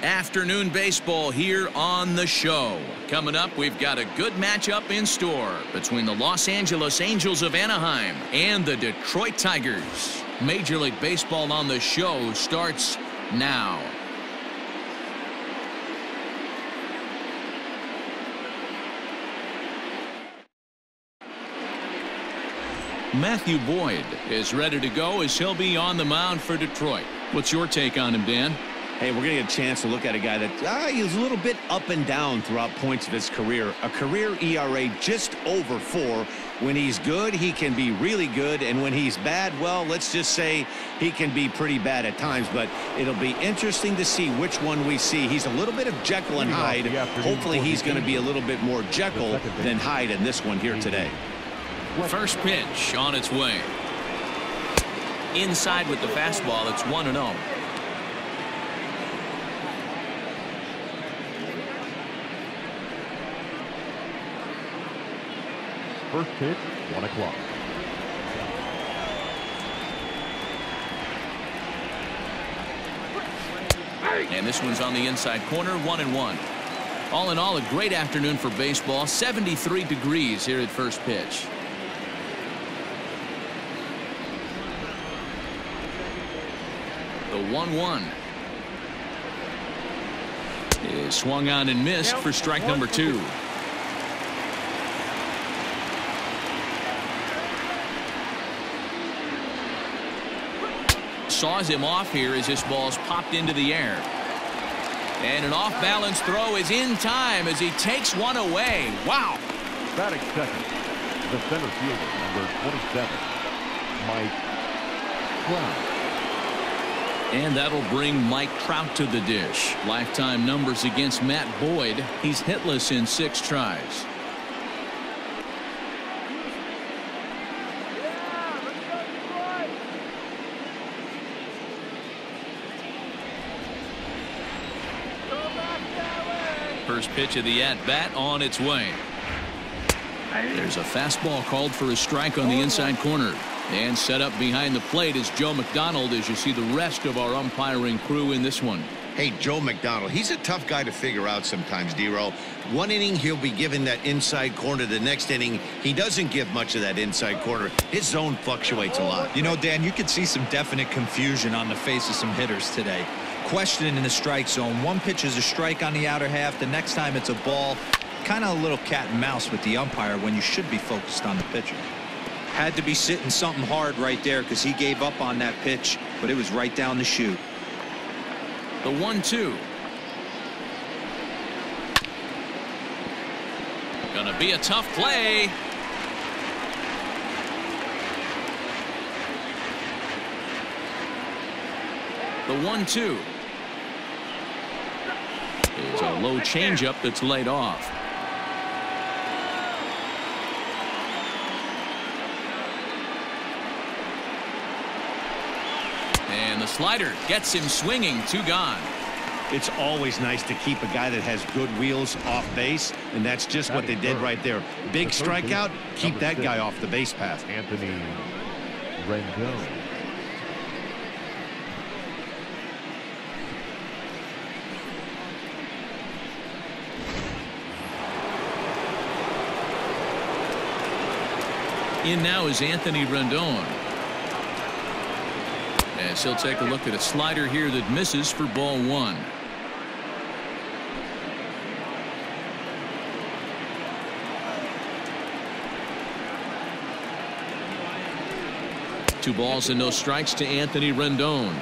Afternoon baseball here on the show. Coming up, we've got a good matchup in store between the Los Angeles Angels of Anaheim and the Detroit Tigers. Major League Baseball on the show starts now. Matthew Boyd is ready to go as he'll be on the mound for Detroit. What's your take on him, Dan? Hey, we're going to get a chance to look at a guy that he's a little bit up and down throughout points of his career. A career ERA just over 4. When he's good, he can be really good. And when he's bad, well, let's just say he can be pretty bad at times. But it'll be interesting to see which one we see. He's a little bit of Jekyll and Hyde. Hopefully he's going to be a little bit more Jekyll than Hyde in this one here today. First pitch on its way. Inside with the fastball, it's 1-0. First pitch, 1 o'clock. And this one's on the inside corner, 1-1. All in all, a great afternoon for baseball. 73 degrees here at first pitch. The 1-1 is swung on and missed for strike number 2. Saws him off here as this ball's popped into the air. And an off-balance throw is in time as he takes one away. Wow. Batting second, the center fielder, number 27, Mike Trout. And that'll bring Mike Trout to the dish. Lifetime numbers against Matt Boyd. He's hitless in 6 tries. First pitch of the at-bat on its way. There's a fastball called for a strike on the inside corner. And set up behind the plate is Joe McDonald as you see the rest of our umpiring crew in this one. Hey, Joe McDonald, he's a tough guy to figure out sometimes, D-Row. One inning, he'll be given that inside corner. The next inning, he doesn't give much of that inside corner. His zone fluctuates a lot. You know, Dan, you could see some definite confusion on the face of some hitters today. Questioning in the strike zone. One pitch is a strike on the outer half. The next time it's a ball. Kind of a little cat and mouse with the umpire when you should be focused on the pitcher. Had to be sitting something hard right there because he gave up on that pitch, but it was right down the chute. The 1-2. Gonna be a tough play. The 1-2 is a low changeup that's laid off. And the slider gets him swinging. 2 gone. It's always nice to keep a guy that has good wheels off base, and that's just what they did right there. Big strikeout, keep that guy off the base path. Anthony Rendon. In now is Anthony Rendon. As he'll take a look at a slider here that misses for ball 1. Two balls and no strikes to Anthony Rendon.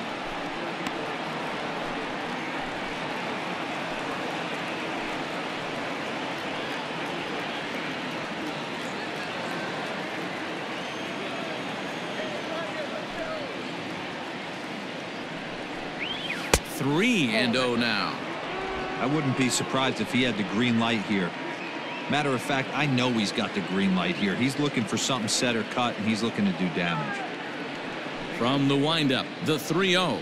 Three and 0 now. I wouldn't be surprised if he had the green light here. Matter of fact, I know he's got the green light here. He's looking for something set or cut, and he's looking to do damage. From the windup, the 3-0.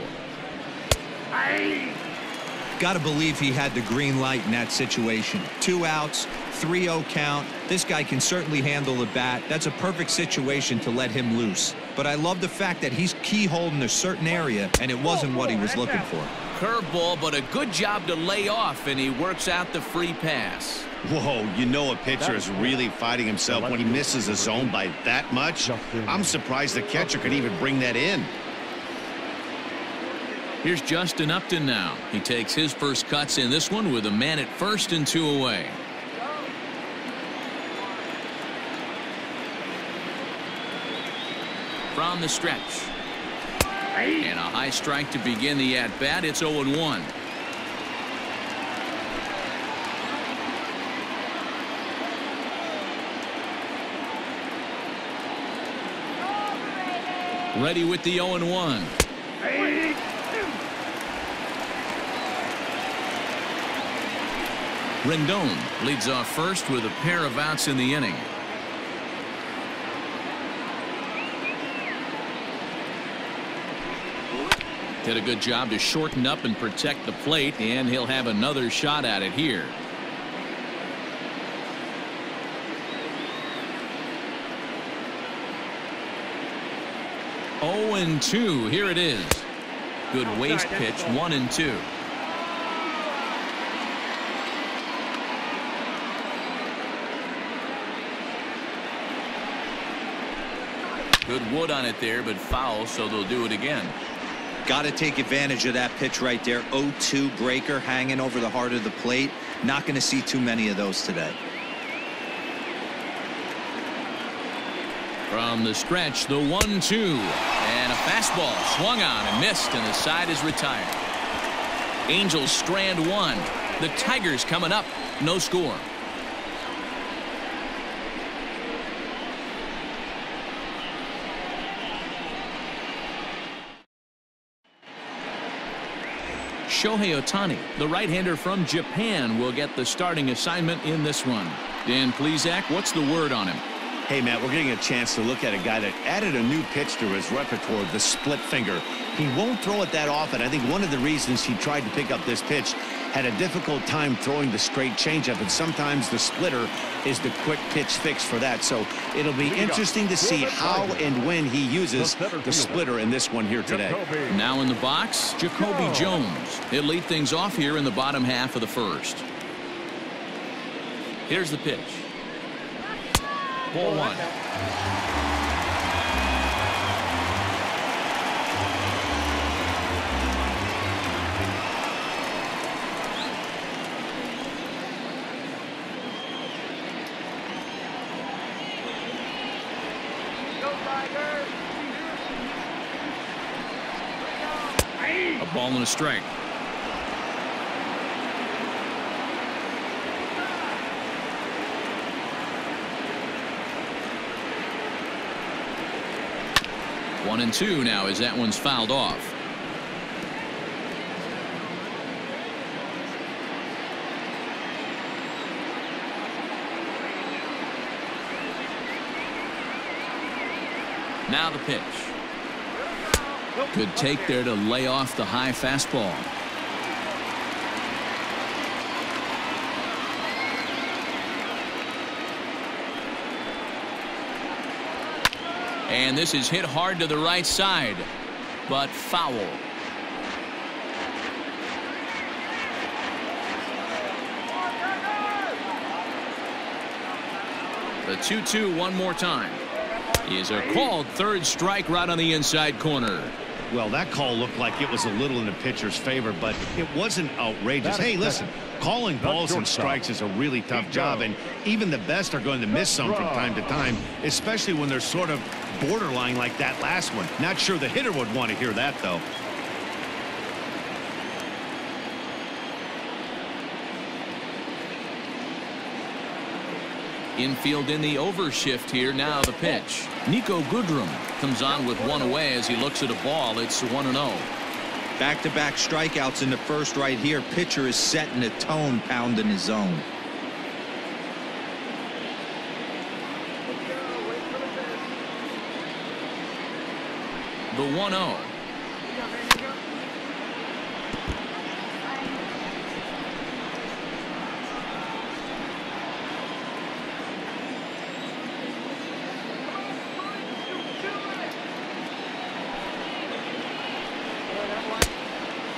Got to believe he had the green light in that situation. 2 outs, 3-0 count. This guy can certainly handle the bat. That's a perfect situation to let him loose. but I love the fact that he's keyholed in a certain area, and it wasn't what he was looking for. Curveball, but a good job to lay off, and he works out the free pass. Whoa, you know a pitcher is really fighting himself when he misses a zone by that much. I'm surprised the catcher could even bring that in. Here's Justin Upton now. He takes his first cuts in this one with a man at first and 2 away. From the stretch. And a high strike to begin the at-bat. It's 0-1. Ready with the 0-1. Rendon leads off first with a pair of outs in the inning. Did a good job to shorten up and protect the plate, and he'll have another shot at it here. Oh, and 2. Here it is. Good waist pitch, 1-2. Good wood on it there, but foul, so they'll do it again. Got to take advantage of that pitch right there. 0-2 breaker hanging over the heart of the plate. Not going to see too many of those today. From the stretch, the 1-2. And a fastball swung on and missed, and the side is retired. Angels strand 1. The Tigers coming up. No score. Shohei Ohtani, the right-hander from Japan, will get the starting assignment in this one. Dan Plesac, what's the word on him? Hey, Matt, we're getting a chance to look at a guy that added a new pitch to his repertoire, the split finger. He won't throw it that often. I think one of the reasons he tried to pick up this pitch had a difficult time throwing the straight changeup, and sometimes the splitter is the quick pitch fix for that. So it'll be interesting to see how and when he uses the splitter in this one here today. Now in the box, Jacoby Jones. He'll lead things off here in the bottom half of the first. Here's the pitch. Ball 1. A ball and a strike. One and 2 now as that one's fouled off. Now the pitch. Good take there to lay off the high fastball. And this is hit hard to the right side, but foul. The 2-2 one more time. Is a called third strike right on the inside corner. Well, that call looked like it was a little in the pitcher's favor, but it wasn't outrageous. Hey, listen, calling balls and strikes is a really tough job, and even the best are going to miss some from time to time, especially when they're sort of borderline like that last one. Not sure the hitter would want to hear that, though. Infield in the overshift here. Now the pitch. Nico Goodrum comes on with one away as he looks at a ball. It's 1-0. Back-to-back strikeouts in the first right here. Pitcher is setting a tone, pounding his zone. The 1-0.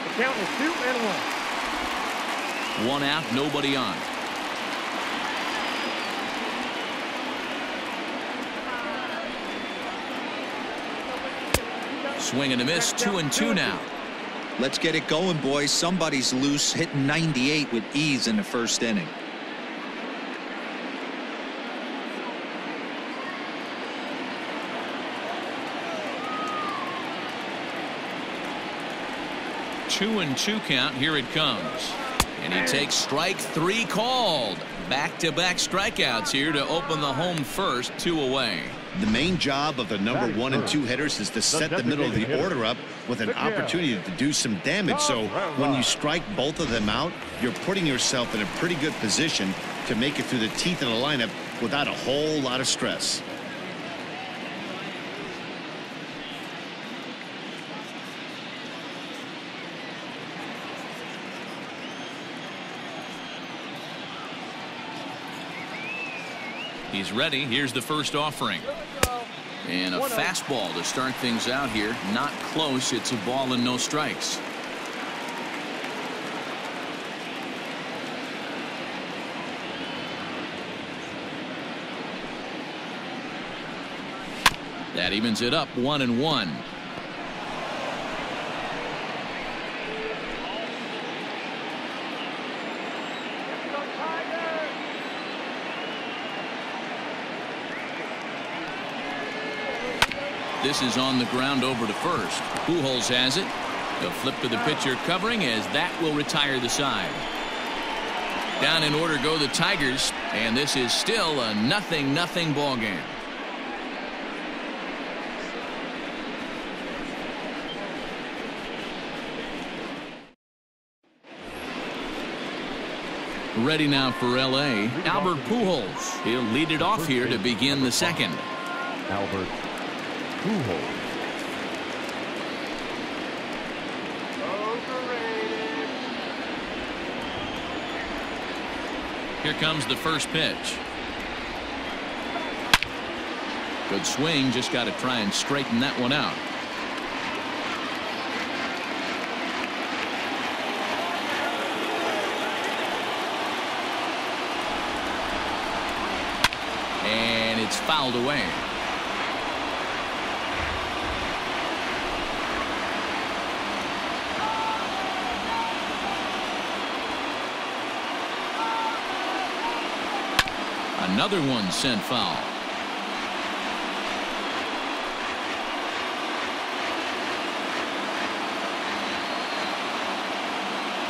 The count is 2-1. One out, nobody on. Swing and a miss, 2-2 now. Let's get it going, boys. Somebody's loose, hitting 98 with ease in the first inning. Two and two count. Here it comes. And he takes strike three called. Back-to-back strikeouts here to open the home first, 2 away. The main job of the number 1 and 2 hitters is to set the middle of the order up with an opportunity to do some damage. So when you strike both of them out, you're putting yourself in a pretty good position to make it through the teeth of the lineup without a whole lot of stress. He's ready. Here's the first offering. And a fastball to start things out here. Not close. It's a ball and no strikes. That evens it up, 1-1. This is on the ground over to first. Pujols has it. The flip to the pitcher covering as that will retire the side. Down in order go the Tigers, and this is still a 0-0 ball game. Ready now for L.A. Albert Pujols. He'll lead it off here to begin the second. Albert Pujols. Here comes the first pitch. Good swing, just got to try and straighten that one out. And it's fouled away. Another one sent foul.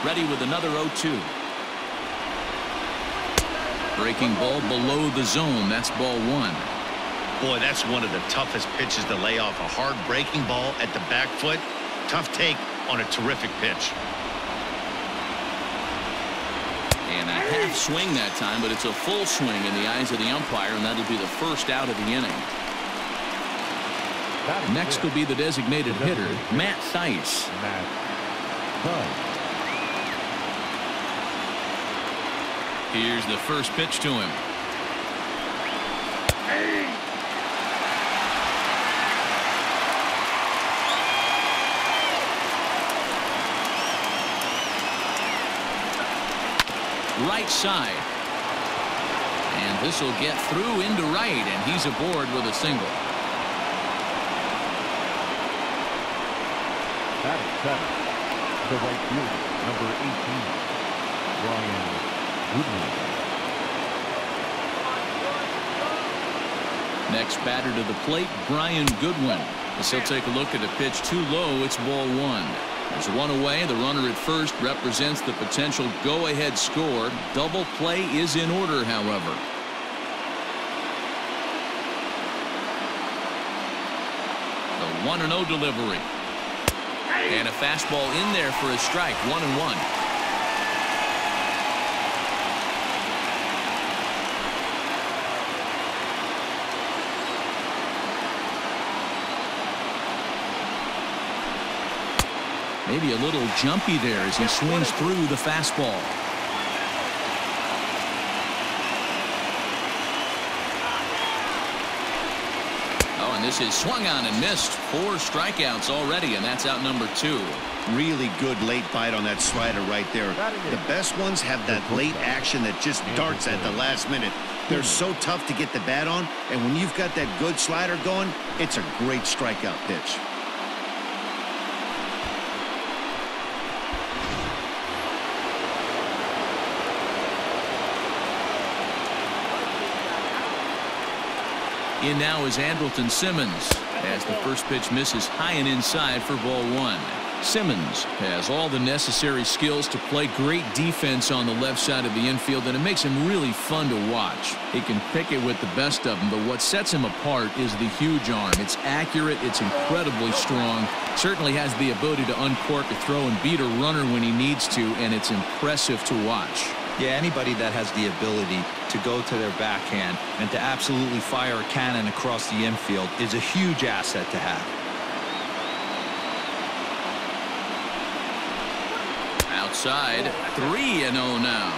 Ready with another 0-2. Breaking ball below the zone. That's ball one. Boy, that's one of the toughest pitches to lay off. A hard breaking ball at the back foot. Tough take on a terrific pitch. And a half swing that time, but it's a full swing in the eyes of the umpire, and that'll be the first out of the inning. Next will be the designated hitter, Matt Thaiss. Here's the first pitch to him. Right side. And this will get through into right, and he's aboard with a single. That is seven. The right fielder, number 18, Brian Goodwin. Next batter to the plate, Brian Goodwin. As he'll take a look at a pitch too low, it's ball one. There's one away. The runner at first represents the potential go-ahead score. Double play is in order, however. The 1-0 delivery. And a fastball in there for a strike. 1-1. Maybe a little jumpy there as he swings through the fastball. Oh, and This is swung on and missed. 4 strikeouts already, and that's out number 2. Really good late bite on that slider right there. The best ones have that late action that just darts at the last minute. They're so tough to get the bat on, and when you've got that good slider going, it's a great strikeout pitch. In now is Andrelton Simmons as the first pitch misses high and inside for ball 1. Simmons has all the necessary skills to play great defense on the left side of the infield, and it makes him really fun to watch. He can pick it with the best of them, but what sets him apart is the huge arm. It's accurate, it's incredibly strong, certainly has the ability to uncork a throw and beat a runner when he needs to, and it's impressive to watch. Yeah, anybody that has the ability to go to their backhand and to absolutely fire a cannon across the infield is a huge asset to have. Outside, 3-0 now.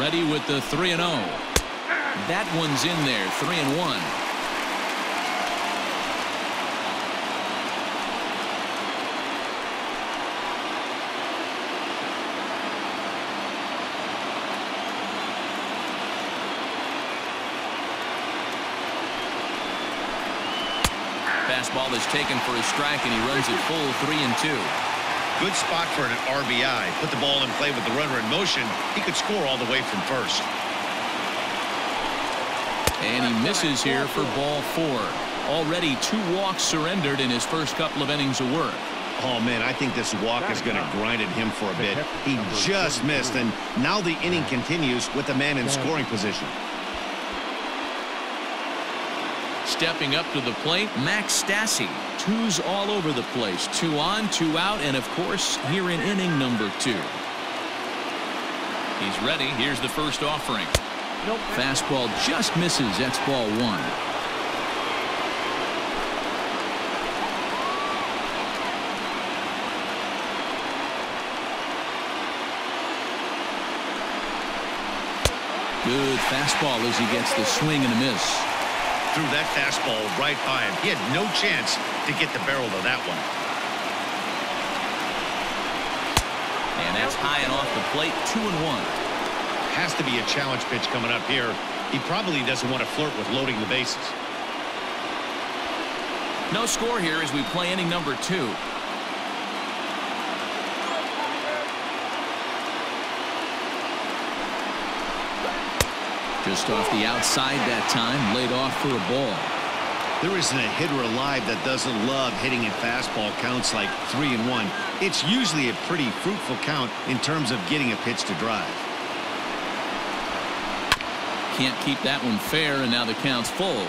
Ready with the 3-0. That one's in there, 3-1. Fastball is taken for a strike, and he runs it full 3-2. Good spot for an RBI. Put the ball in play with the runner in motion. He could score all the way from first. And he misses here for ball 4. Already 2 walks surrendered in his first couple of innings of work. Oh, man, I think this walk is going to grind at him for a bit. He just missed, and now the inning continues with the man in scoring position. Stepping up to the plate, Max Stassi. 2s all over the place. 2 on, 2 out, and of course, here in inning number 2. He's ready. Here's the first offering. Fastball just misses. That's ball 1. Good fastball as he gets the swing and a miss. Threw that fastball right by him. He had no chance to get the barrel of that one. And that's high and off the plate, 2-1. Has to be a challenge pitch coming up here. He probably doesn't want to flirt with loading the bases. No score here as we play inning number 2. Just off the outside that time, laid off for a ball. There isn't a hitter alive that doesn't love hitting at fastball counts like 3-1. It's usually a pretty fruitful count in terms of getting a pitch to drive. Can't keep that one fair, and now the count's full.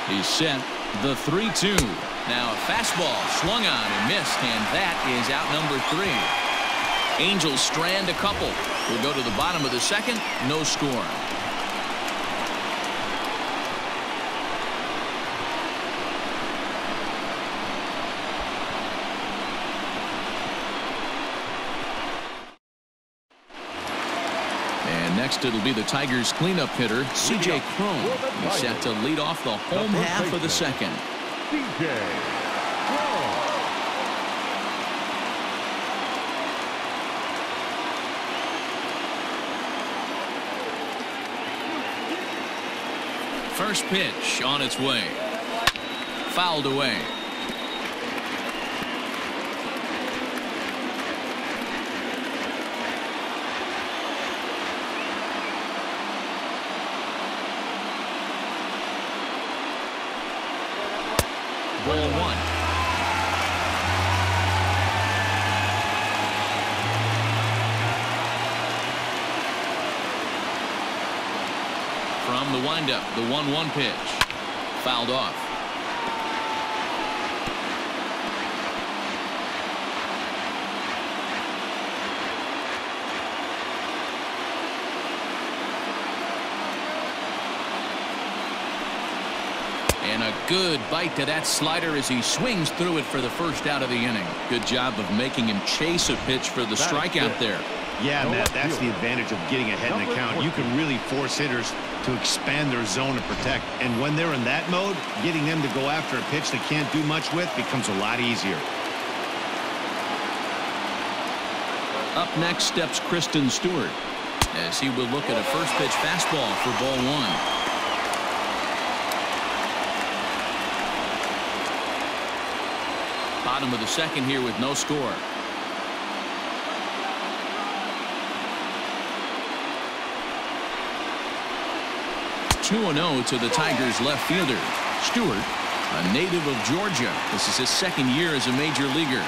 He's set. The 3-2. Now a fastball swung on and missed, and that is out number 3. Angels strand a couple. We'll go to the bottom of the second. No score. Next, it'll be the Tigers' cleanup hitter, C.J. Cron. He's set to lead off the home half of the second. C.J. Cron. First pitch on its way. Fouled away. Ball 1. From the windup, the 1-1 pitch. Fouled off. And a good bite to that slider as he swings through it for the first out of the inning. Good job of making him chase a pitch for the strikeout there. Yeah, Matt, that's the advantage of getting ahead in the count. You can really force hitters to expand their zone to protect. And when they're in that mode, getting them to go after a pitch they can't do much with becomes a lot easier. Up next steps Kristen Stewart as he will look at a first pitch fastball for ball one. Bottom of the second here with no score. (2-0) to the Tigers left fielder. Stewart, a native of Georgia. This is his second year as a major leaguer.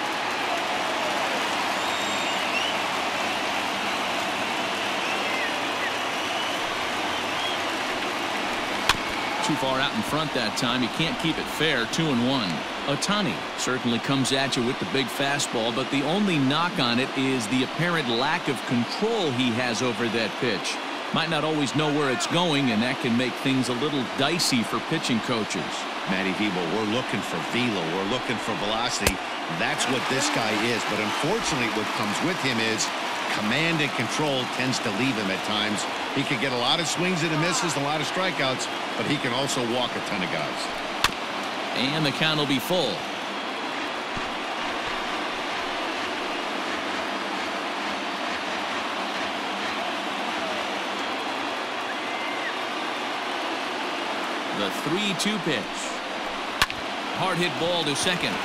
Too far out in front that time. He can't keep it fair. 2-1. Ohtani certainly comes at you with the big fastball, but the only knock on it is the apparent lack of control he has over that pitch. Might not always know where it's going, and that can make things a little dicey for pitching coaches. Matty V, we're looking for velo. We're looking for velocity. That's what this guy is. But unfortunately, what comes with him is command and control tends to leave him at times. He could get a lot of swings and misses, a lot of strikeouts, but he can also walk a ton of guys. And the count will be full. The 3-2 pitch. Hard hit ball to second.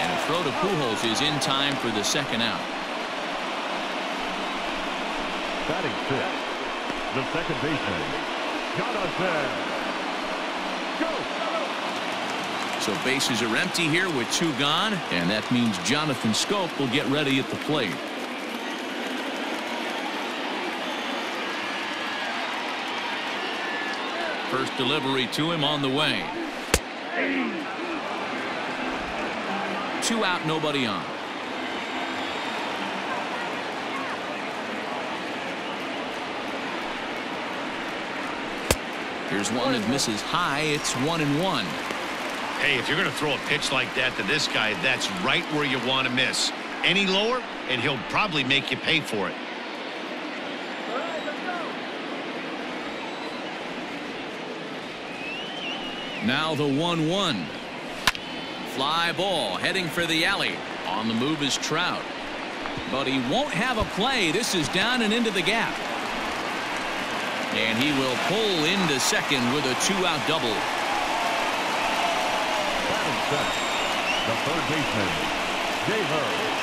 And a throw to Pujols is in time for the second out. Batting fifth, the second baseman, Jonathan. Go! So bases are empty here with 2 gone, and that means Jonathan Schoop will get ready at the plate. First delivery to him on the way. 2 out, nobody on. Here's one that misses high. It's 1-1. Hey, if you're going to throw a pitch like that to this guy, that's right where you want to miss. Any lower, and he'll probably make you pay for it. Now the 1-1. Fly ball heading for the alley. On the move is Trout. But he won't have a play. This is down and into the gap. And he will pull into second with a 2-out double. The third baseman, Candelario.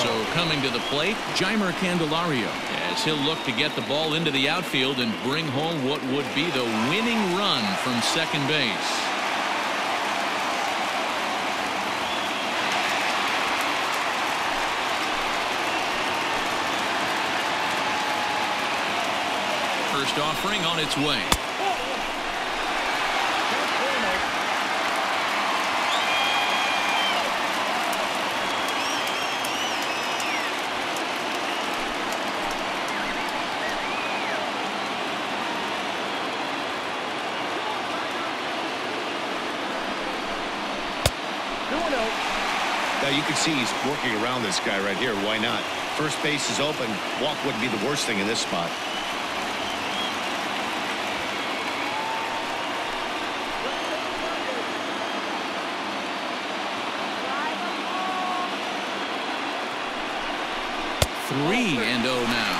So coming to the plate, Jeimer Candelario, as he'll look to get the ball into the outfield and bring home what would be the winning run from second base. First offering on its way. Now you can see he's working around this guy right here. Why not? First base is open. Walk wouldn't be the worst thing in this spot. Three and 0 now.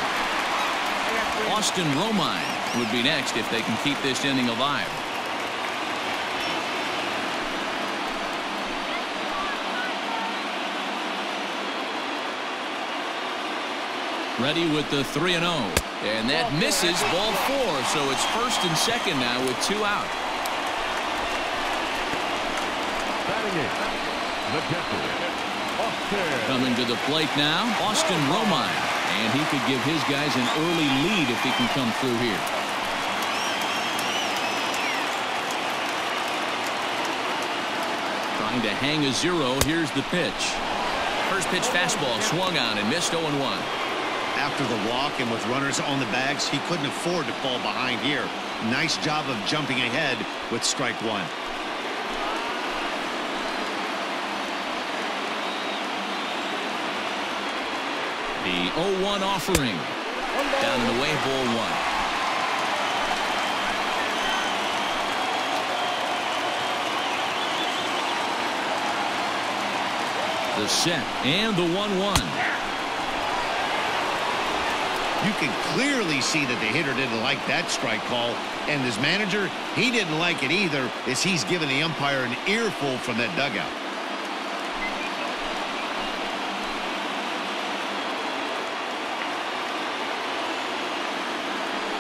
Austin Romine would be next if they can keep this inning alive. Ready with the 3-0. And that misses ball 4. So it's first and second now with 2 out. Batting eighth, the catcher, Austin. Coming to the plate now, Austin Romine. And he could give his guys an early lead if he can come through here. Trying to hang a 0. Here's the pitch. First pitch fastball swung on and missed 0-1. After the walk and with runners on the bags, he couldn't afford to fall behind here. Nice job of jumping ahead with strike one. The 0-1 offering. Down and away, ball one. The set and the 1-1. You can clearly see that the hitter didn't like that strike call, and his manager, he didn't like it either, as he's given the umpire an earful from that dugout.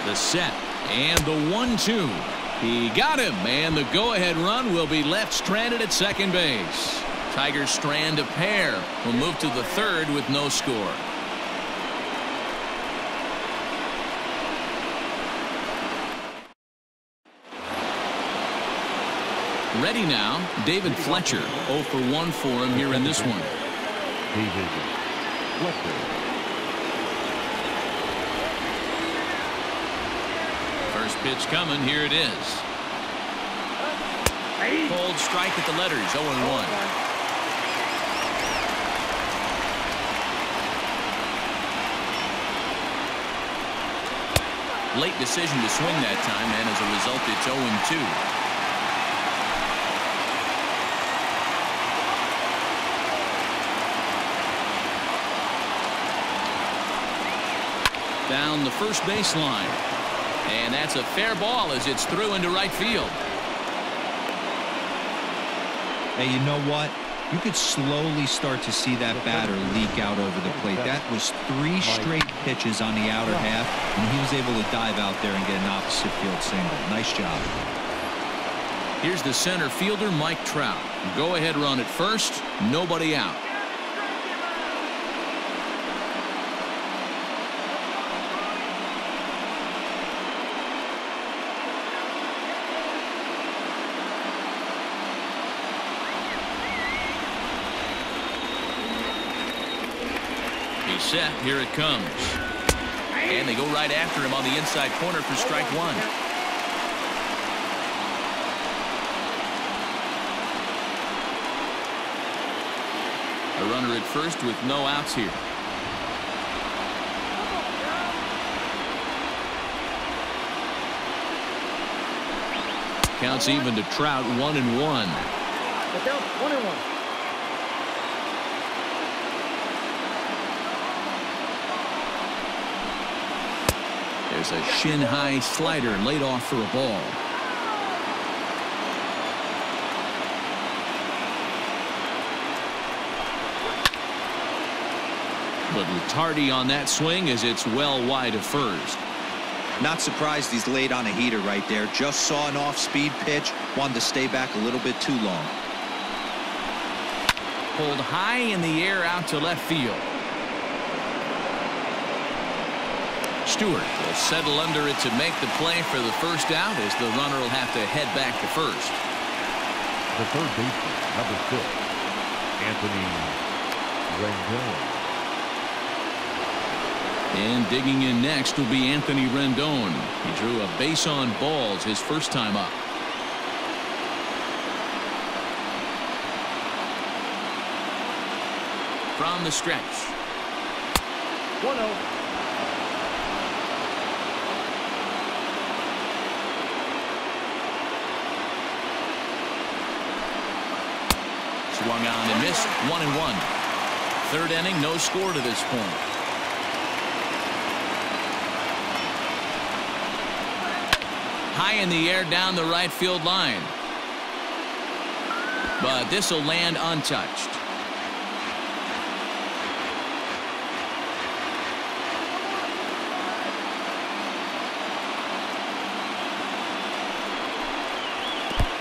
The set and the 1-2. He got him, and the go-ahead run will be left stranded at second base. Tigers strand a pair. Will move to the third with no score. Ready now, David Fletcher. 0 for 1 for him here in this one. David Fletcher. First pitch coming. Here it is. Cold strike at the letters. 0-1. Late decision to swing that time, and as a result, it's 0-2. Down the first baseline. And that's a fair ball as it's through into right field. Hey, you know what? You could slowly start to see that batter leak out over the plate. That was 3 straight pitches on the outer half, and he was able to dive out there and get an opposite field single. Nice job. Here's the center fielder, Mike Trout. Go ahead run at first. Nobody out. Set. Here it comes. And they go right after him on the inside corner for strike one. A runner at first with no outs here. Counts even to Trout. 1-1. 1-1. There's a shin-high slider laid off for a ball. Little tardy on that swing as it's well wide of first. Not surprised he's laid on a heater right there. Just saw an off-speed pitch. Wanted to stay back a little bit too long. Pulled high in the air out to left field. Stewart will settle under it to make the play for the first out as the runner will have to head back to first. The third baseman, number 6, Anthony Rendon. And digging in next will be Anthony Rendon. He drew a base on balls his first time up. From the stretch. 1-0. Swung on and missed. 1-1. Third inning, no score to this point. High in the air down the right field line. But this will land untouched.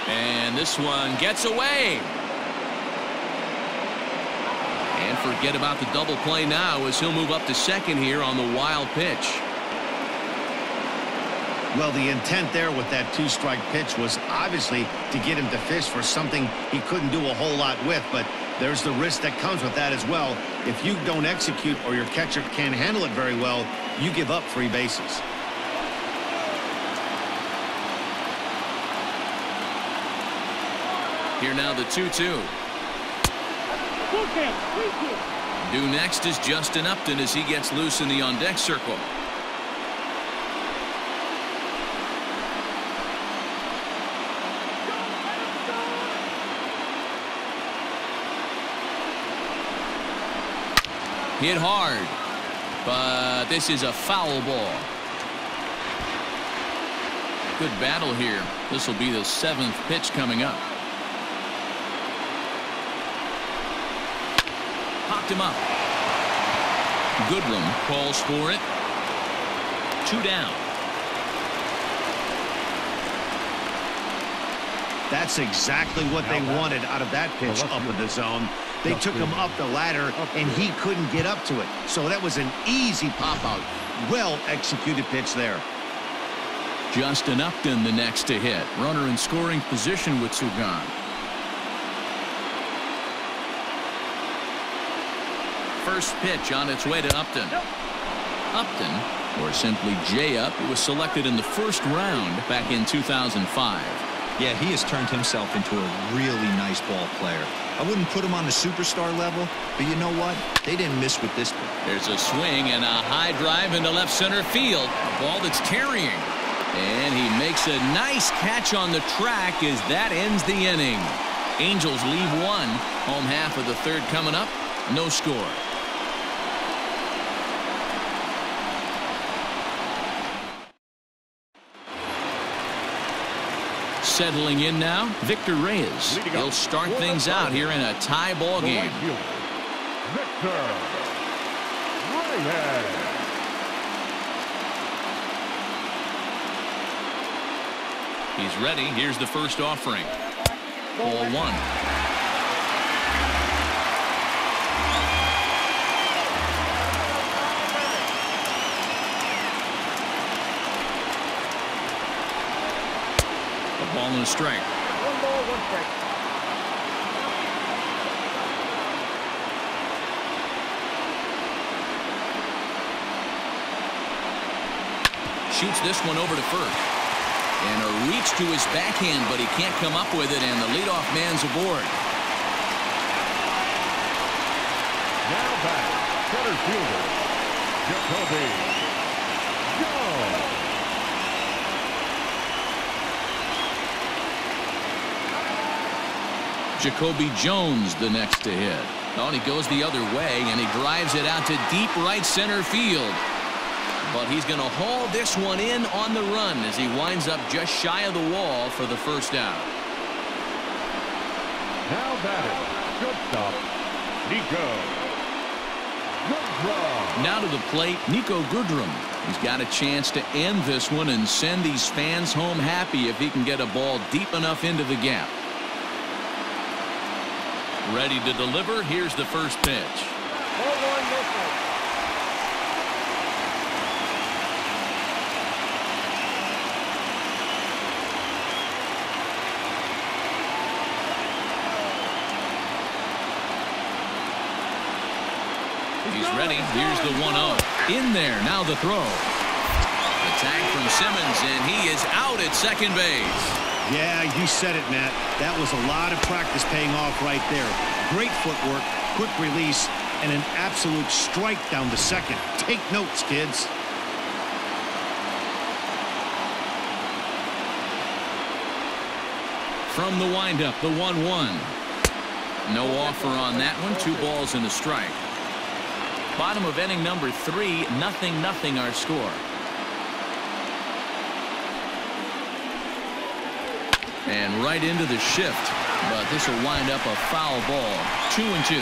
And this one gets away. And forget about the double play now as he'll move up to second here on the wild pitch. Well, the intent there with that 2-strike pitch was obviously to get him to fish for something he couldn't do a whole lot with, but there's the risk that comes with that as well. If you don't execute or your catcher can't handle it very well, you give up 3 bases. Here now the 2-2. Due next is Justin Upton as he gets loose in the on-deck circle. Hit hard, but this is a foul ball. Good battle here. This will be the 7th pitch coming up. Popped him up. Goodrum calls for it. 2 down. That's exactly what they wanted out of that pitch up in the zone. They took him up the ladder, and he couldn't get up to it. So that was an easy pop-out. Well-executed pitch there. Justin Upton the next to hit. Runner in scoring position with 2 gone. First pitch on its way to Upton. Upton, or simply J-Up, was selected in the first round back in 2005. Yeah, he has turned himself into a really nice ball player. I wouldn't put him on the superstar level, but you know what? They didn't miss with this one. There's a swing and a high drive into left center field. A ball that's carrying. And he makes a nice catch on the track as that ends the inning. Angels leave 1. Home half of the 3rd coming up. No score. Settling in now, Victor Reyes. He'll start things out here in a tie ball game. Victor Reyes. He's ready. Here's the first offering. Ball 1. Ball and a strike. 1 ball, 1 strike. Shoots this one over to first. And a reach to his backhand, but he can't come up with it, and the leadoff man's aboard. Now back, center fielder, Jacoby Jones. Jacoby Jones the next to hit. Oh, he goes the other way, and he drives it out to deep right center field. But he's going to haul this one in on the run as he winds up just shy of the wall for the first out. Now batting, shortstop, Nico Goodrum. Now to the plate, Nico Goodrum. He's got a chance to end this one and send these fans home happy if he can get a ball deep enough into the gap. Ready to deliver. Here's the first pitch. Ball 1, no strike. He's ready. Here's the 1-0. In there. Now the throw. The tag from Simmons, and he is out at second base. Yeah, you said it, Matt. That was a lot of practice paying off right there. Great footwork, quick release, and an absolute strike down to second. Take notes, kids. From the windup, the 1-1. No offer on that one. 2 balls and a strike. Bottom of inning number 3, 0-0 our score. And right into the shift, but this will wind up a foul ball. 2-2.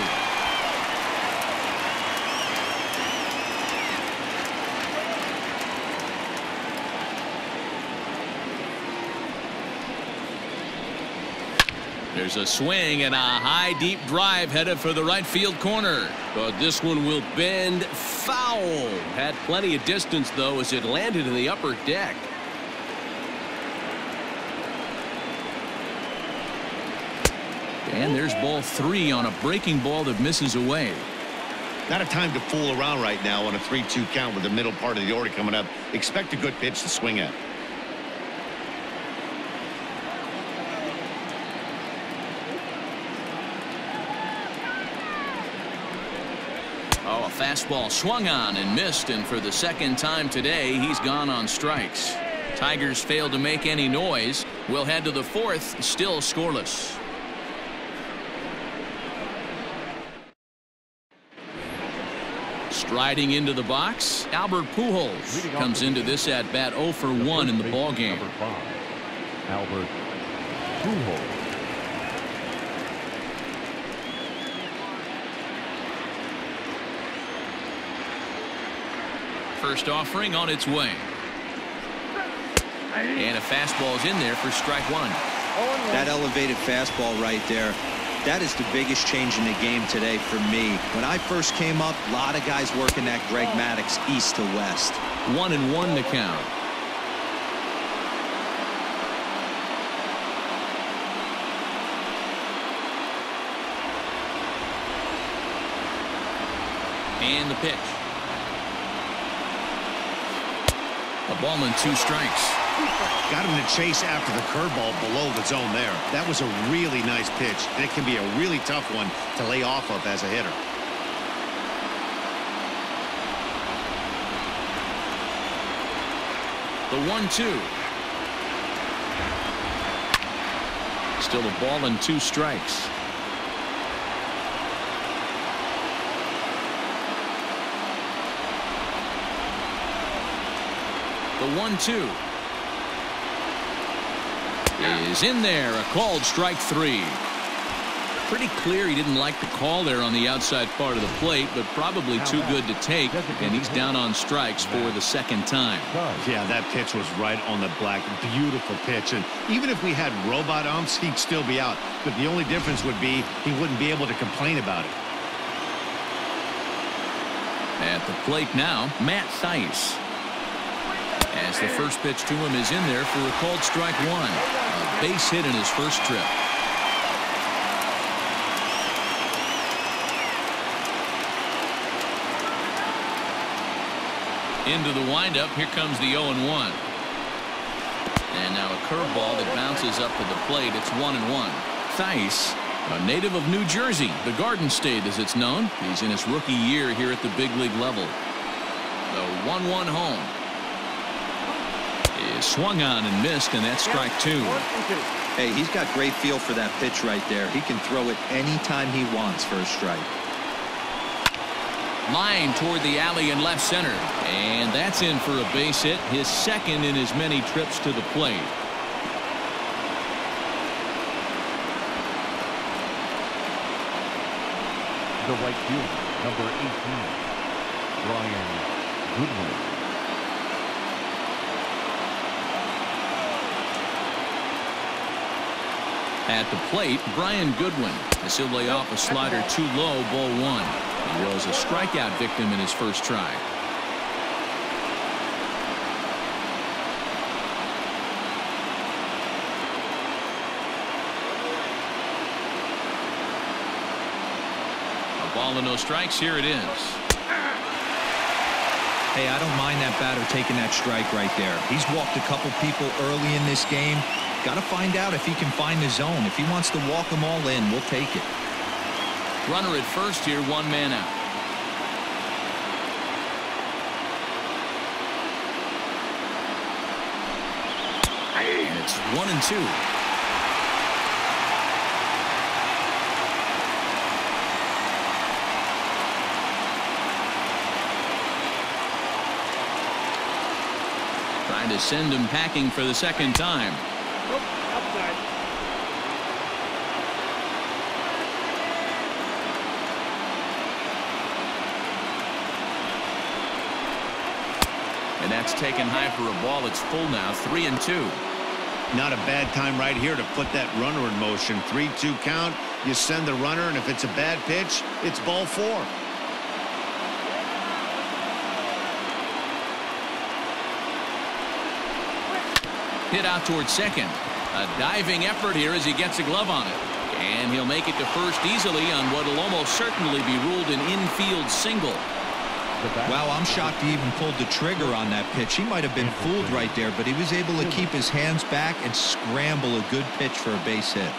There's a swing and a high deep drive headed for the right field corner. But this one will bend foul. Had plenty of distance though as it landed in the upper deck. And there's ball 3 on a breaking ball that misses away. Not a time to fool around right now on a 3-2 count with the middle part of the order coming up. Expect a good pitch to swing at. A fastball swung on and missed, and for the second time today, he's gone on strikes. Tigers failed to make any noise. We'll head to the fourth, still scoreless. Striding into the box, Albert Pujols comes into this at bat 0 for 1 in the ball game. Albert Pujols. First offering on its way. And a fastball's in there for strike one. That elevated fastball right there, that is the biggest change in the game today for me. When I first came up, a lot of guys working that Greg Maddux east to west. 1-1 the count. And the pitch. A ball and 2 strikes. Got him to chase after the curveball below the zone there. That was a really nice pitch, and it can be a really tough one to lay off of as a hitter. The 1-2. Still a ball and 2 strikes. The 1-2 is in there. A called strike 3. Pretty clear he didn't like the call there on the outside part of the plate, but probably too good to take, and he's down on strikes for the second time. Yeah, that pitch was right on the black. Beautiful pitch, and even if we had robot umps, he'd still be out, but the only difference would be he wouldn't be able to complain about it. At the plate now, Matt Thaiss. As the first pitch to him is in there for a called strike 1. A base hit in his first trip. Into the windup. Here comes the 0-1. And now a curveball that bounces up to the plate. It's 1-1. Thaiss, a native of New Jersey, the Garden State as it's known. He's in his rookie year here at the big league level. The 1-1 home is swung on and missed, and that's strike 2. Hey, he's got great feel for that pitch right there. He can throw it anytime he wants for a strike. Line toward the alley in left center, and that's in for a base hit, his second in as many trips to the plate. The right fielder, number 18, Brian Goodwin. At the plate, Brian Goodwin, as he'll lay off a slider too low, ball 1. He was a strikeout victim in his first try. A ball and no strikes. Here it is. Hey, I don't mind that batter taking that strike right there. He's walked a couple people early in this game. Got to find out if he can find the zone. If he wants to walk them all in, we'll take it. Runner at first here, 1 man out. And it's 1-2. Trying to send him packing for the second time. Nope, outside. And that's taken high for a ball. It's full now, 3-2. Not a bad time right here to put that runner in motion. 3-2 count. You send the runner, and if it's a bad pitch, it's ball 4. Hit out towards second. A diving effort here as he gets a glove on it. And he'll make it to first easily on what will almost certainly be ruled an infield single. Wow, I'm shocked he even pulled the trigger on that pitch. He might have been fooled right there, but he was able to keep his hands back and scramble a good pitch for a base hit.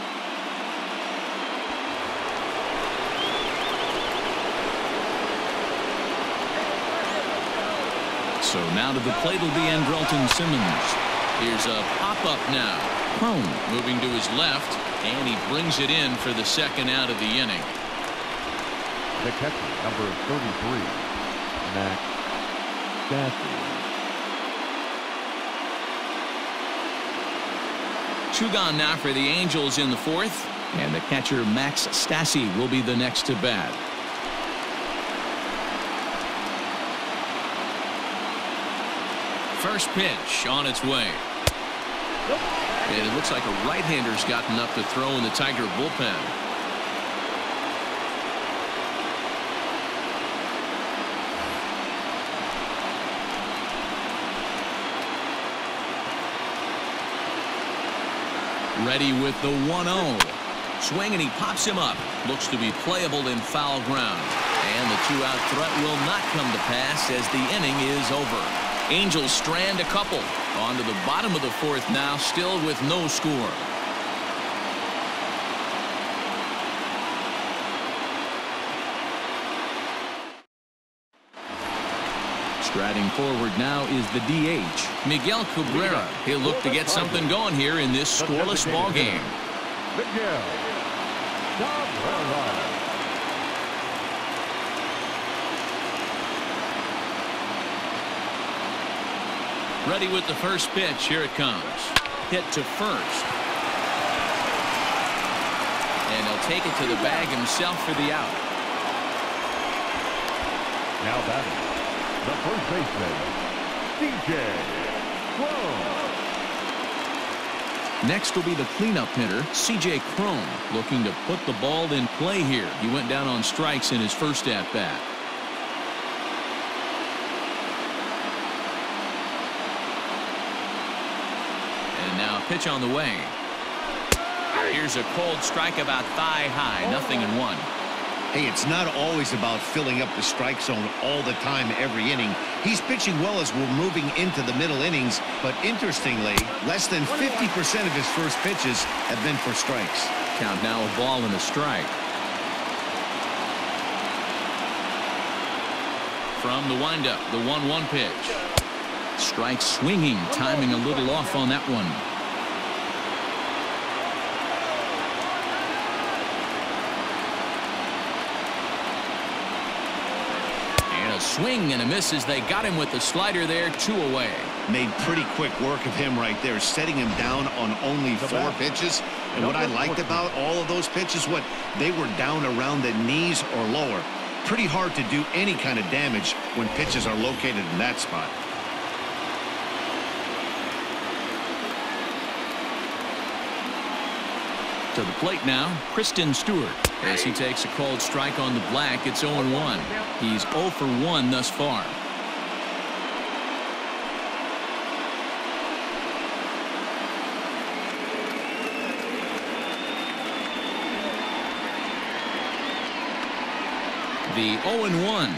So now to the plate will be Andrelton Simmons. Here's a pop-up now. Crone moving to his left, and he brings it in for the second out of the inning. The catcher, number 33, Max Stassi. Two gone now for the Angels in the fourth, and the catcher Max Stassi will be the next to bat. First pitch on its way. And it looks like a right-hander's gotten up to throw in the Tiger bullpen. Ready with the 1-0. Swing, and he pops him up. Looks to be playable in foul ground. And the two-out threat will not come to pass as the inning is over. Angels strand a couple. On to the bottom of the fourth now, still with no score. Striding forward now is the DH, Miguel Cabrera. He'll look to get something going here in this scoreless ball game. Miguel Cabrera. Ready with the first pitch. Here it comes. Hit to first. And he'll take it to the bag himself for the out. Now batting, the first baseman, DJ Crone. Next will be the cleanup hitter, C.J. Crone, looking to put the ball in play here. He went down on strikes in his first at-bat. Now pitch on the way. Here's a cold strike about thigh high. 0-1. Hey, it's not always about filling up the strike zone all the time every inning. He's pitching well as we're moving into the middle innings, but interestingly, less than 50% of his first pitches have been for strikes. Count now a ball and a strike. From the windup, the 1-1 pitch. Strike swinging, timing a little off on that one. And a swing and a miss as they got him with the slider there, 2 away. Made pretty quick work of him right there, setting him down on only 4 pitches. And what I liked about all of those pitches, they were down around the knees or lower. Pretty hard to do any kind of damage when pitches are located in that spot. To the plate now, Kristen Stewart. As he takes a called strike on the black, it's 0-1. He's 0 for 1 thus far. The 0-1.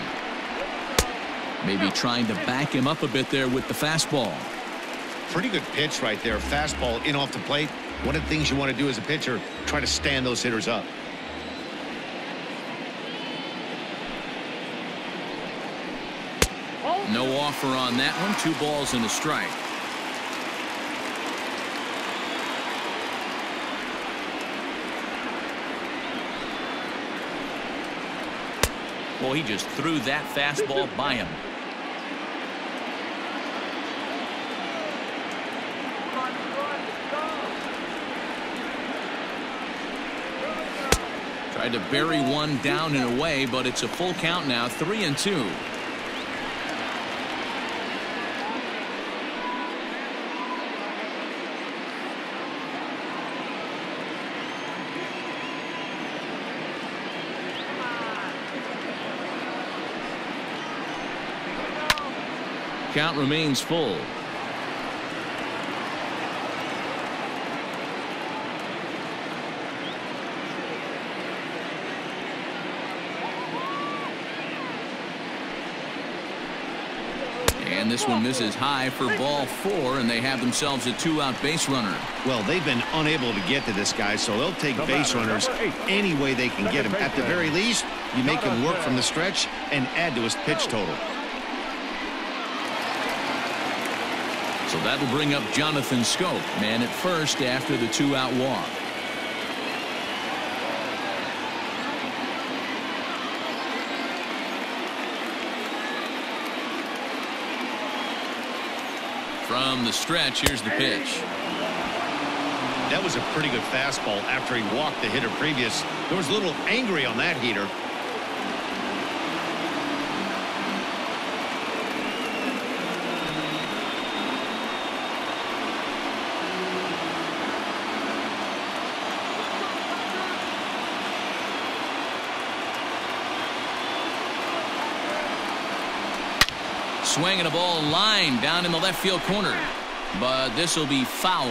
Maybe trying to back him up a bit there with the fastball. Pretty good pitch right there. Fastball in off the plate. One of the things you want to do as a pitcher, try to stand those hitters up. No offer on that one. 2 balls and a strike. Well, he just threw that fastball by him. Tried to bury one down and away, but it's a full count now, 3-2. Count remains full. And this one misses high for ball 4, and they have themselves a 2-out base runner. Well, they've been unable to get to this guy, so they'll take base runners any way they can get him. At the very least, you make him work from the stretch and add to his pitch total. So that'll bring up Jonathan Scope, man at first after the 2-out walk. From the stretch, here's the pitch. That was a pretty good fastball after he walked the hitter previous. There was a little angry on that heater. Swinging a ball line down in the left field corner, but this will be foul.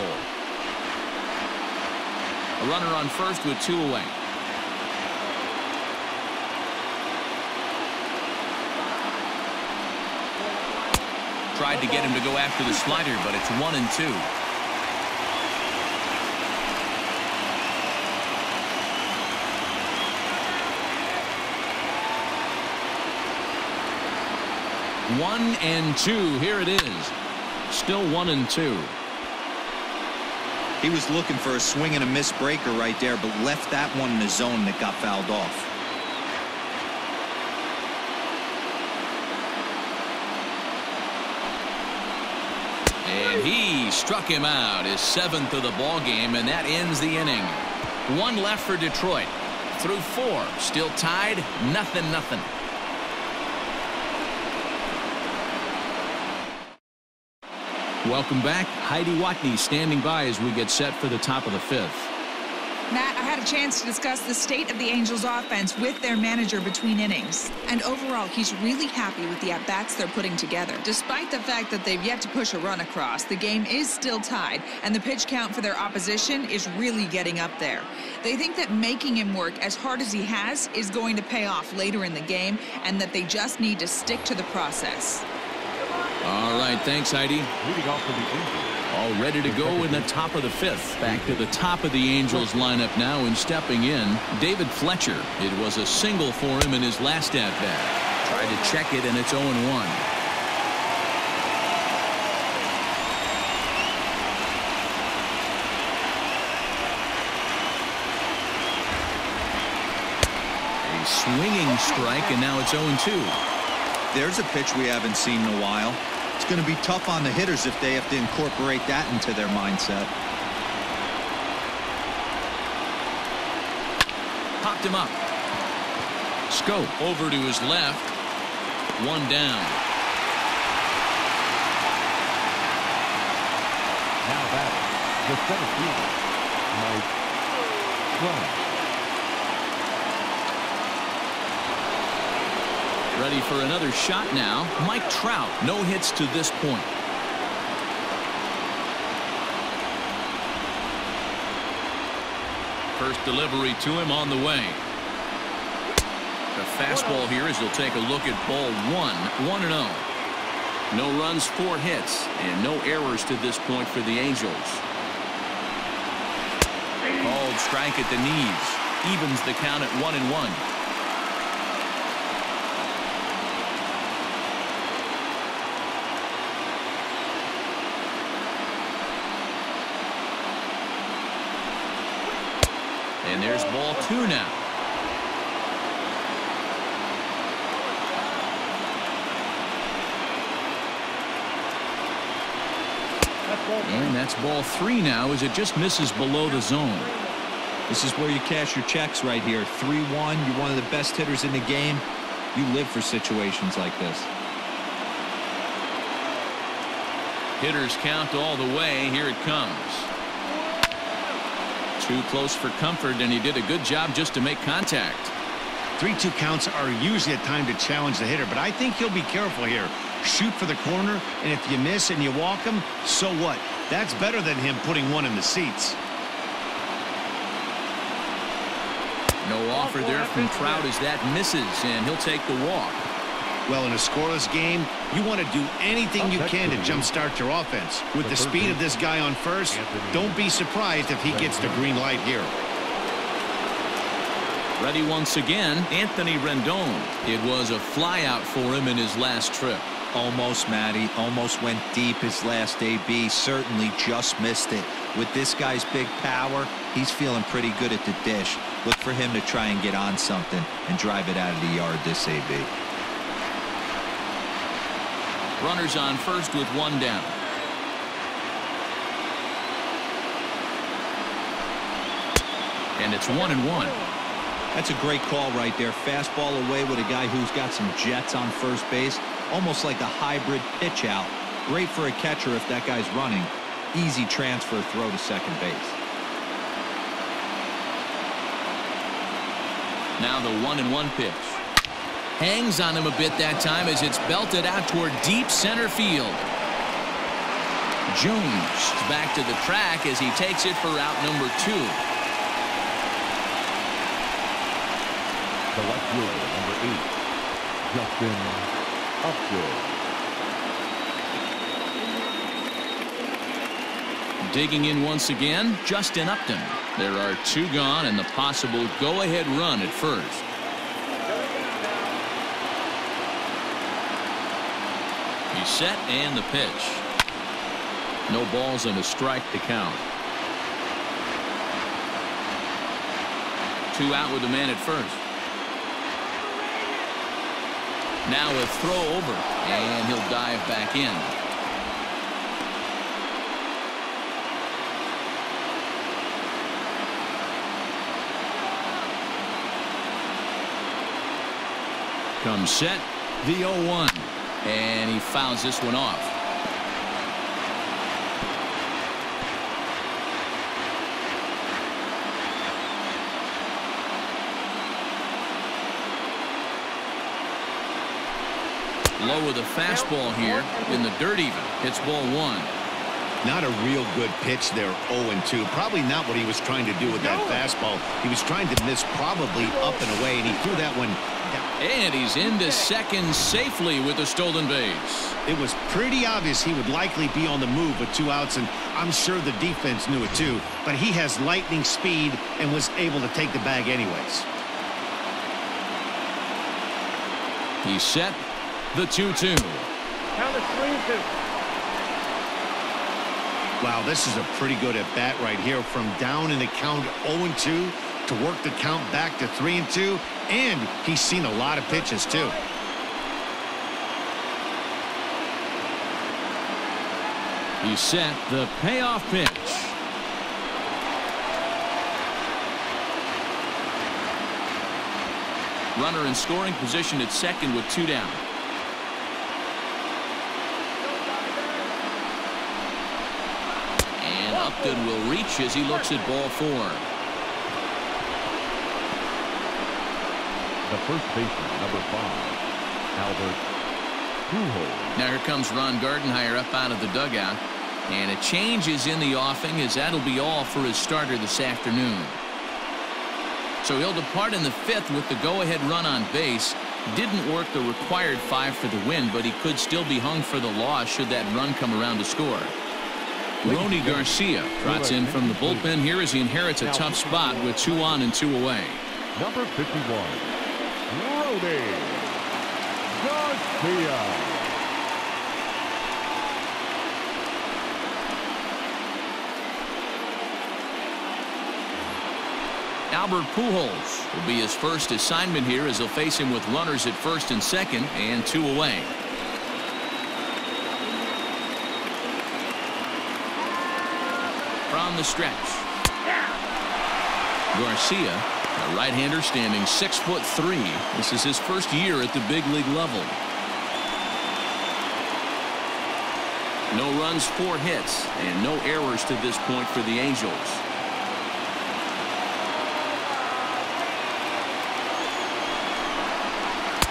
A runner on first with 2 away. Tried to get him to go after the slider, but it's 1-2. One and two. Here it is. Still 1-2. He was looking for a swing and a miss breaker right there, but left that one in the zone that got fouled off. And he struck him out, his 7th of the ball game, and that ends the inning. 1 left for Detroit. Through 4, still tied, 0-0. Welcome back. Heidi Watney standing by as we get set for the top of the 5th. Matt, I had a chance to discuss the state of the Angels offense with their manager between innings. And overall, he's really happy with the at-bats they're putting together. Despite the fact that they've yet to push a run across, the game is still tied, and the pitch count for their opposition is really getting up there. They think that making him work as hard as he has is going to pay off later in the game, and that they just need to stick to the process. All right, thanks, Heidi. Leading off for the Angels. All ready to go in the top of the 5th. Back to the top of the Angels lineup now, and stepping in, David Fletcher. It was a single for him in his last at-bat. Tried to check it, and it's 0-1. A swinging strike, and now it's 0-2. There's a pitch we haven't seen in a while. It's going to be tough on the hitters if they have to incorporate that into their mindset. Popped him up. Scope over to his left. 1 down. Now that the center fielder, Mike Trout. Ready for another shot now. Mike Trout, no hits to this point. First delivery to him on the way. The fastball here as he'll take a look at ball 1. 1-0. No runs, 4 hits, and no errors to this point for the Angels. Called strike at the knees. Evens the count at 1-1. And there's ball 2 now. And that's ball 3 now as it just misses below the zone. This is where you cash your checks right here. 3-1. You're one of the best hitters in the game. You live for situations like this. Hitters count all the way. Here it comes. Too close for comfort, and he did a good job just to make contact. 3-2 counts are usually a time to challenge the hitter, but I think he'll be careful here. Shoot for the corner, and if you miss and you walk him, so what? That's better than him putting one in the seats. No offer there from Trout as that misses, and he'll take the walk. Well, in a scoreless game, you want to do anything you can to jumpstart your offense. With the speed of this guy on first, don't be surprised if he gets the green light here. Ready once again, Anthony Rendon. It was a flyout for him in his last trip. Almost, Matty. Almost went deep his last AB. Certainly just missed it. With this guy's big power, he's feeling pretty good at the dish. Look for him to try and get on something and drive it out of the yard this AB. Runners on first with one down. And it's 1-1. That's a great call right there. Fastball away with a guy who's got some jets on first base. Almost like a hybrid pitch out. Great for a catcher if that guy's running. Easy transfer throw to second base. Now the 1-1 pitch. Hangs on him a bit that time as it's belted out toward deep center field. Jones is back to the track as he takes it for out number 2. The left fielder, number 8, Justin Upton. Digging in once again, Justin Upton. There are 2 gone and the possible go-ahead run at first. He's set and the pitch. No balls and a strike to count. 2 out with the man at first. Now a throw over, and he'll dive back in. Comes set, the 0-1, and he fouls this one off. Low with a fastball here in the dirt even. It's ball 1. Not a real good pitch there, 0-2. Probably not what he was trying to do with that fastball. He was trying to miss probably up and away, and he threw that one down. And he's into second safely with a stolen base. It was pretty obvious he would likely be on the move with 2 outs, and I'm sure the defense knew it too. But he has lightning speed and was able to take the bag anyways. He's set. The 2-2. Count is 3-2. Wow, this is a pretty good at bat right here. From down in the count 0-2 to work the count back to 3-2, and he's seen a lot of pitches too. He's set. The payoff pitch. Runner in scoring position at second with 2 down. Upton will reach as he looks at ball 4. The first baseman, number 5, Albert Pujols. Now here comes Ron Gardenhire up out of the dugout, and a change is in the offing as that'll be all for his starter this afternoon. So he'll depart in the 5th with the go-ahead run on base. Didn't work the required 5 for the win, but he could still be hung for the loss should that run come around to score. Rony Garcia trots in from the bullpen here as he inherits a tough spot with 2 on and 2 away. Number 51, Rony Garcia. Albert Pujols will be his first assignment here as he'll face him with runners at first and second and 2 away. From the stretch. Garcia, a right-hander standing 6'3". This is his first year at the big league level. No runs, 4 hits, and no errors to this point for the Angels.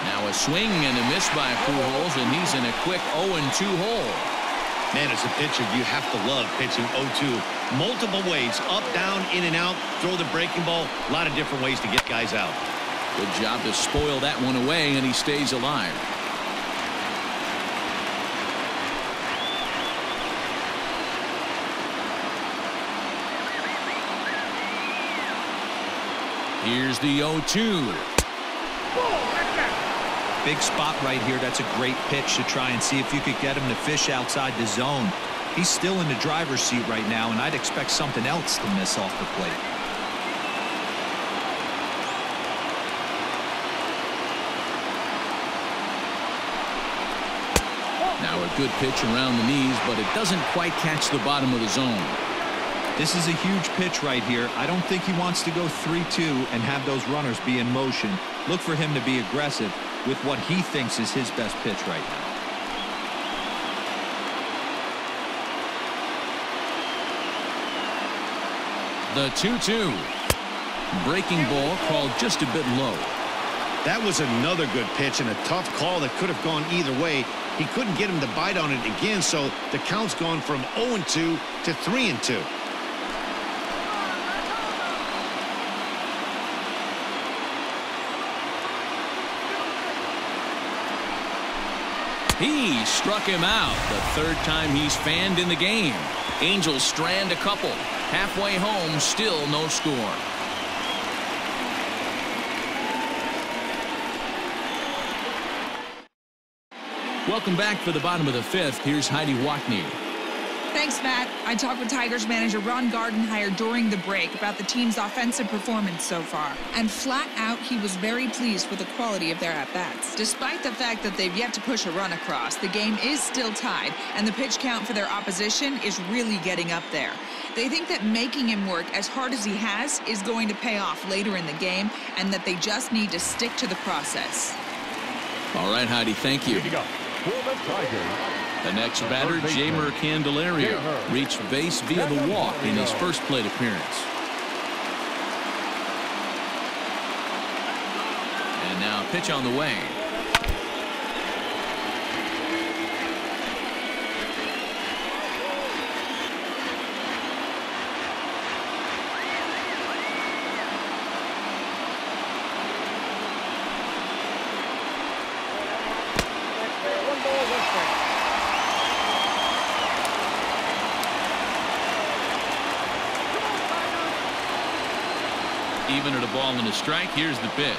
Now a swing and a miss by Pujols, and he's in a quick 0-2 hole. Man, as a pitcher, you have to love pitching 0-2. Multiple ways, up, down, in and out, throw the breaking ball. A lot of different ways to get guys out. Good job to spoil that one away, and he stays alive. Here's the 0-2. Big spot right here. That's a great pitch to try and see if you could get him to fish outside the zone. He's still in the driver's seat right now, and I'd expect something else to miss off the plate. Now a good pitch around the knees, but it doesn't quite catch the bottom of the zone. This is a huge pitch right here. I don't think he wants to go 3-2 and have those runners be in motion. Look for him to be aggressive with what he thinks is his best pitch right now. The 2-2. Breaking ball called just a bit low. That was another good pitch and a tough call that could have gone either way. He couldn't get him to bite on it again, so the count's gone from 0-2 to 3-2. He struck him out, the third time he's fanned in the game. Angels strand a couple. Halfway home, still no score. Welcome back for the bottom of the fifth. Here's Heidi Wackney. Thanks, Matt. I talked with Tigers manager Ron Gardenhire during the break about the team's offensive performance so far. And flat out, he was very pleased with the quality of their at-bats. Despite the fact that they've yet to push a run across, the game is still tied, and the pitch count for their opposition is really getting up there. They think that making him work as hard as he has is going to pay off later in the game, and that they just need to stick to the process. All right, Heidi, thank you. The next batter, Jamer Candelario, reached base via the walk in his first plate appearance. And now pitch on the way. Even at a ball and a strike, here's the pitch.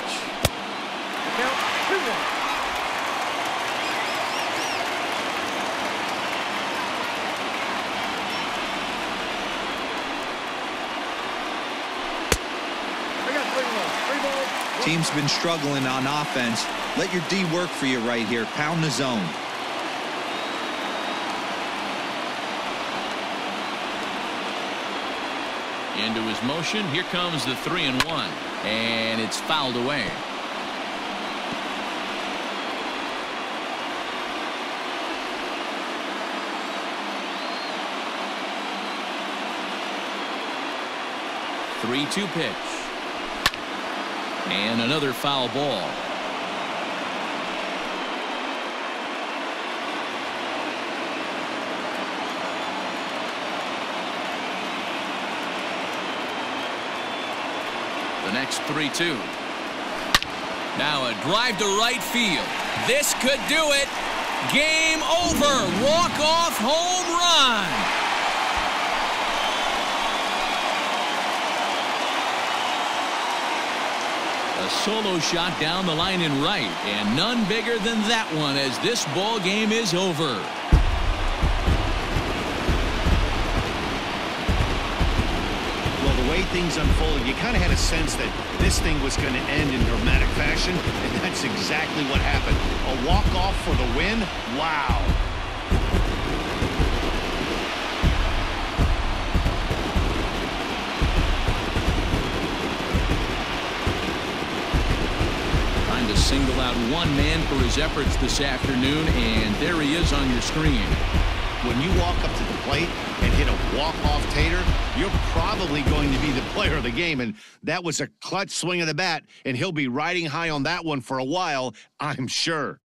Count 2-1. I got 3 balls. Team's been struggling on offense. Let your D work for you right here. Pound the zone. Into his motion. Here comes the 3-1. And it's fouled away. Three-two pitch. And another foul ball. The next 3-2. Now a drive to right field. This could do it. Game over. Walk-off home run. A solo shot down the line in right, and none bigger than that one as this ball game is over. Things unfolded, you kind of had a sense that this thing was going to end in dramatic fashion, and that's exactly what happened. A walk-off for the win? Wow. Trying to single out one man for his efforts this afternoon, and there he is on your screen. When you walk up to the plate and hit a walk-off tater, you're probably going to be the player of the game, and that was a clutch swing of the bat, and he'll be riding high on that one for a while, I'm sure.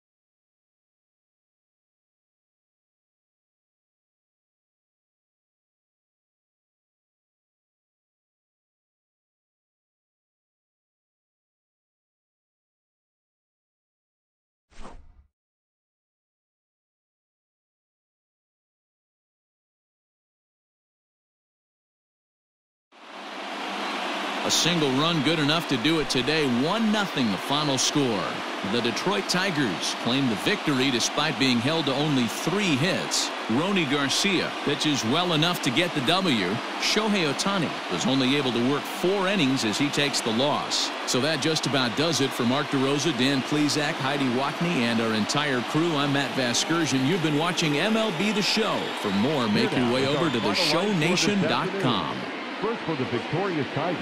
A single run good enough to do it today. 1-0 the final score. The Detroit Tigers claim the victory despite being held to only 3 hits. Ronny Garcia pitches well enough to get the W. Shohei Ohtani was only able to work 4 innings as he takes the loss. So that just about does it for Mark DeRosa, Dan Plesac, Heidi Watney, and our entire crew. I'm Matt Vasgersian. You've been watching MLB The Show. For more, make your way over to theshownation.com. First for the victorious Tigers,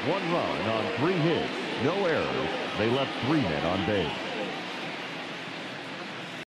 1 run on 3 hits, no errors. They left 3 men on base.